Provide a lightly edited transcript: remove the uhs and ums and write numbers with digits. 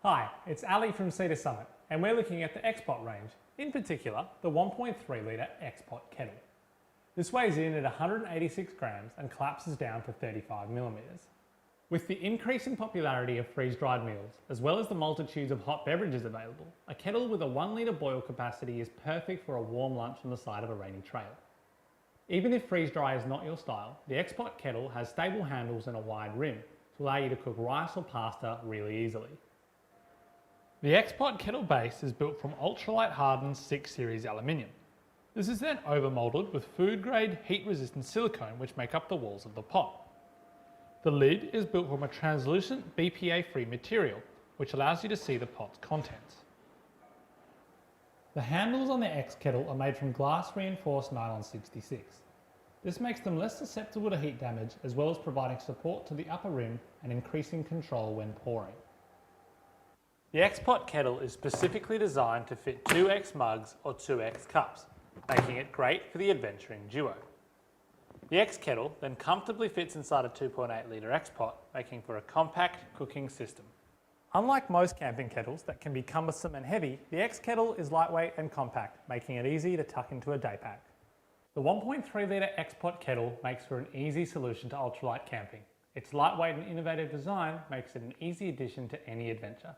Hi, it's Ali from Cedar Summit, and we're looking at the X-Pot range, in particular the 1.3 litre X-Pot Kettle. This weighs in at 186 grams and collapses down to 35 millimeters. With the increasing popularity of freeze-dried meals, as well as the multitudes of hot beverages available, a kettle with a 1 litre boil capacity is perfect for a warm lunch on the side of a rainy trail. Even if freeze-dry is not your style, the X-Pot Kettle has stable handles and a wide rim to allow you to cook rice or pasta really easily. The X-Pot Kettle base is built from ultralight hardened 6 series aluminium. This is then overmoulded with food grade heat resistant silicone which make up the walls of the pot. The lid is built from a translucent BPA free material which allows you to see the pot's contents. The handles on the X Kettle are made from glass reinforced nylon 66. This makes them less susceptible to heat damage as well as providing support to the upper rim and increasing control when pouring. The X-Pot Kettle is specifically designed to fit 2X mugs or 2X cups, making it great for the adventuring duo. The X Kettle then comfortably fits inside a 2.8 litre X-Pot, making for a compact cooking system. Unlike most camping kettles that can be cumbersome and heavy, the X Kettle is lightweight and compact, making it easy to tuck into a day pack. The 1.3 litre X-Pot Kettle makes for an easy solution to ultralight camping. Its lightweight and innovative design makes it an easy addition to any adventure.